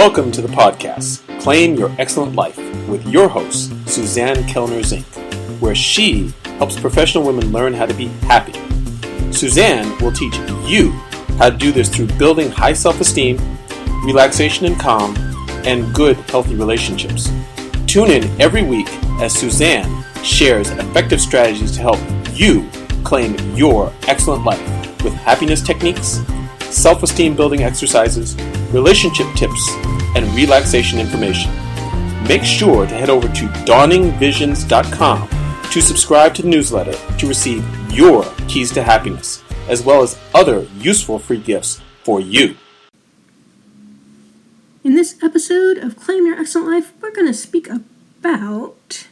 Welcome to the podcast, Claim Your Excellent Life, with your host, Suzanne Kellner-Zinck, where she helps professional women learn how to be happy. Suzanne will teach you how to do this through building high self-esteem, relaxation and calm, and good, healthy relationships. Tune in every week as Suzanne shares effective strategies to help you claim your excellent life with happiness techniques, self-esteem building exercises, relationship tips, and relaxation information. Make sure to head over to dawningvisions.com to subscribe to the newsletter to receive your keys to happiness, as well as other useful free gifts for you. In this episode of Claim Your Excellent Life, we're going to speak about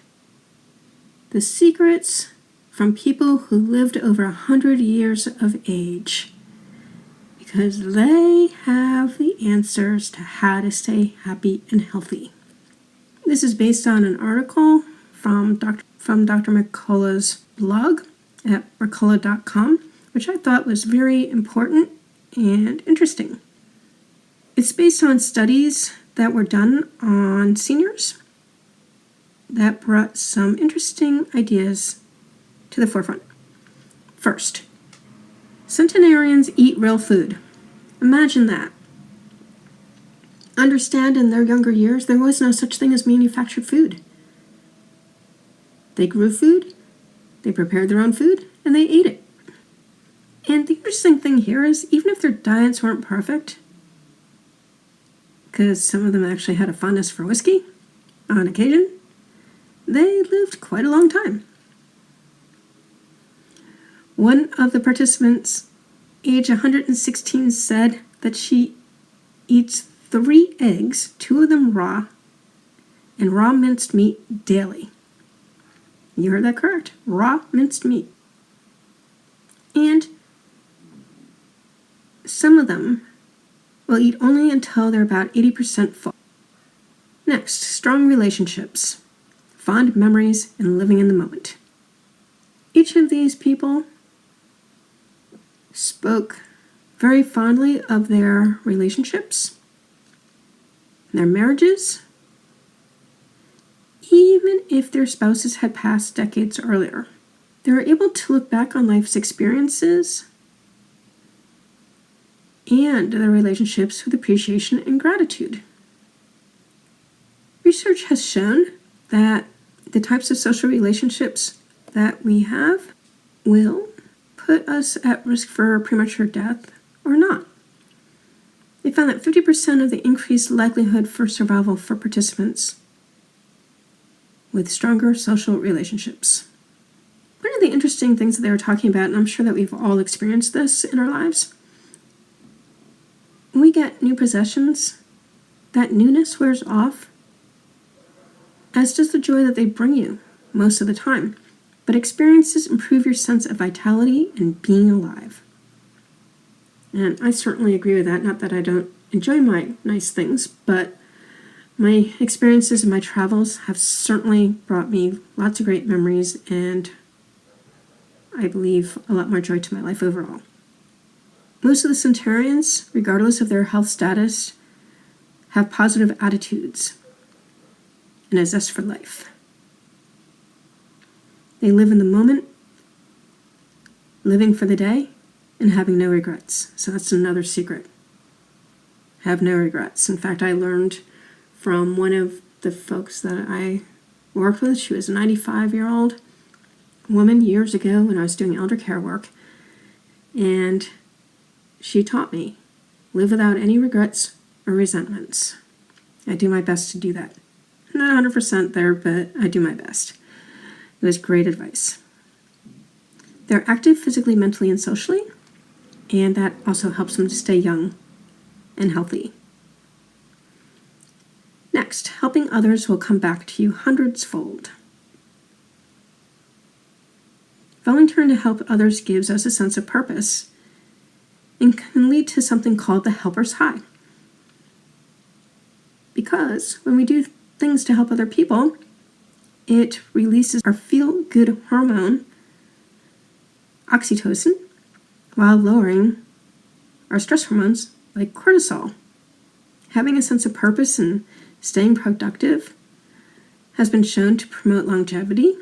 the secrets from people who lived over 100 years of age, because they have the answers to how to stay happy and healthy. This is based on an article from Dr. McCullough's blog at mercola.com, which I thought was very important and interesting. It's based on studies that were done on seniors that brought some interesting ideas to the forefront. First, centenarians eat real food. Imagine that. Understand, in their younger years, there was no such thing as manufactured food. They grew food, they prepared their own food, and they ate it. And the interesting thing here is, even if their diets weren't perfect, because some of them actually had a fondness for whiskey on occasion, they lived quite a long time. One of the participants, age 116, said that she eats 3 eggs, 2 of them raw, and raw minced meat daily. You heard that correct. Raw minced meat. And some of them will eat only until they're about 80% full. Next, strong relationships, fond memories, and living in the moment. Each of these people spoke very fondly of their relationships, their marriages, even if their spouses had passed decades earlier. They were able to look back on life's experiences and their relationships with appreciation and gratitude. Research has shown that the types of social relationships that we have will put us at risk for premature death or not. They found that 50% of the increased likelihood for survival for participants with stronger social relationships. One of the interesting things that they were talking about, and I'm sure that we've all experienced this in our lives, when we get new possessions, that newness wears off, as does the joy that they bring you most of the time. But experiences improve your sense of vitality and being alive. And I certainly agree with that. Not that I don't enjoy my nice things, but my experiences and my travels have certainly brought me lots of great memories and I believe a lot more joy to my life overall. Most of the centenarians, regardless of their health status, have positive attitudes and a zest for life. They live in the moment, living for the day, and having no regrets. So that's another secret. Have no regrets. In fact, I learned from one of the folks that I worked with. She was a 95-year-old woman years ago when I was doing elder care work. And she taught me, live without any regrets or resentments. I do my best to do that. I'm not 100% there, but I do my best. It was great advice. They're active physically, mentally, and socially, and that also helps them to stay young and healthy. Next, helping others will come back to you hundreds-fold. Volunteering to help others gives us a sense of purpose and can lead to something called the helper's high. Because when we do things to help other people, it releases our feel-good hormone, oxytocin, while lowering our stress hormones like cortisol Having a sense of purpose and staying productive has been shown to promote longevity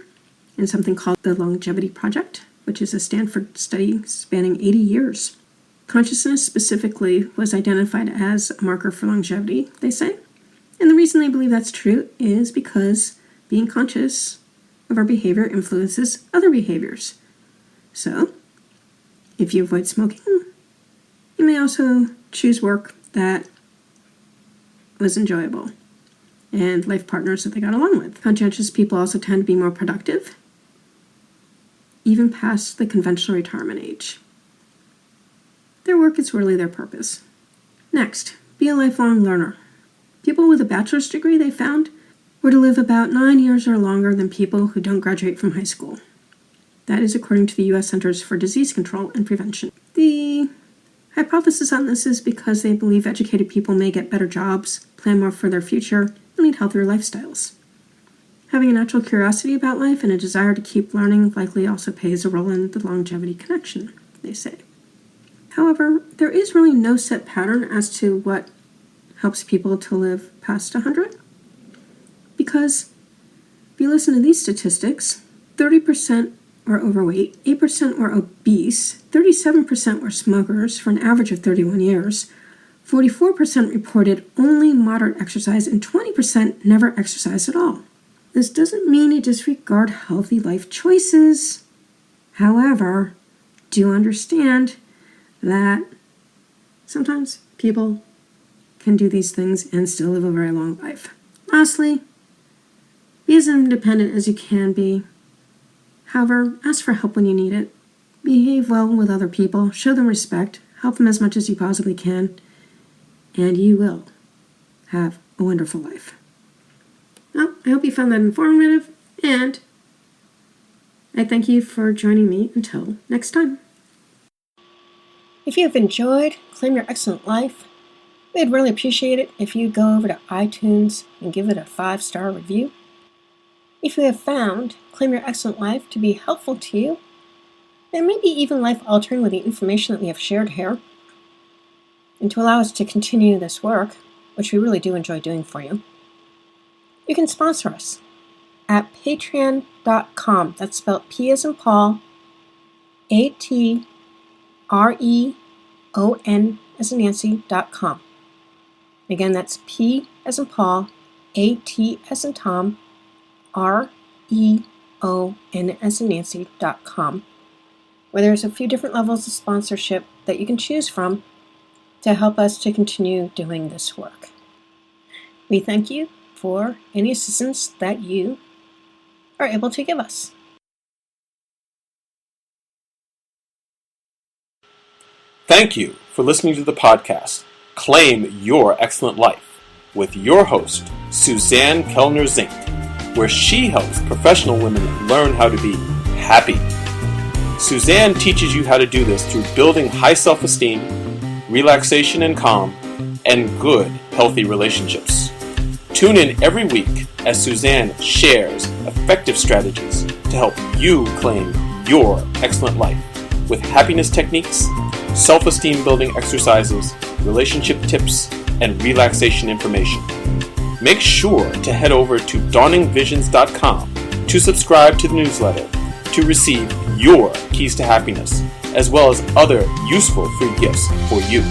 in something called the Longevity Project, which is a Stanford study spanning 80 years. Consciousness specifically was identified as a marker for longevity, they say. And the reason they believe that's true is because being conscious of our behavior influences other behaviors. So, if you avoid smoking, you may also choose work that was enjoyable and life partners that they got along with. Conscientious people also tend to be more productive, even past the conventional retirement age. Their work is really their purpose. Next, be a lifelong learner. People with a bachelor's degree, they found, were to live about 9 years or longer than people who don't graduate from high school. That is according to the U.S. Centers for Disease Control and Prevention. The hypothesis on this is because they believe educated people may get better jobs, plan more for their future, and lead healthier lifestyles. Having a natural curiosity about life and a desire to keep learning likely also plays a role in the longevity connection, they say. However, there is really no set pattern as to what helps people to live past 100. Because if you listen to these statistics, 30% were overweight, 8% were obese, 37% were smokers for an average of 31 years, 44% reported only moderate exercise, and 20% never exercised at all. This doesn't mean you disregard healthy life choices. However, do understand that sometimes people can do these things and still live a very long life. Lastly, be as independent as you can be. However, ask for help when you need it. Behave well with other people, show them respect, help them as much as you possibly can, and you will have a wonderful life. Well, I hope you found that informative, and I thank you for joining me until next time. If you have enjoyed Claim Your Excellent Life, we'd really appreciate it if you go over to iTunes and give it a 5-star review. If you have found Claim Your Excellent Life to be helpful to you, and maybe even life-altering with the information that we have shared here, and to allow us to continue this work, which we really do enjoy doing for you, you can sponsor us at patreon.com. That's spelled P as in Paul, ATREON as in Nancy.com. Again, that's P as in Paul, AT as in Tom, REON as in Nancy.com, where there's a few different levels of sponsorship that you can choose from to help us to continue doing this work. We thank you for any assistance that you are able to give us. Thank you for listening to the podcast, Claim Your Excellent Life, with your host, Suzanne Kellner-Zinck, where she helps professional women learn how to be happy. Suzanne teaches you how to do this through building high self-esteem, relaxation and calm, and good, healthy relationships. Tune in every week as Suzanne shares effective strategies to help you claim your excellent life with happiness techniques, self-esteem building exercises, relationship tips, and relaxation information. Make sure to head over to dawningvisions.com to subscribe to the newsletter to receive your keys to happiness, as well as other useful free gifts for you.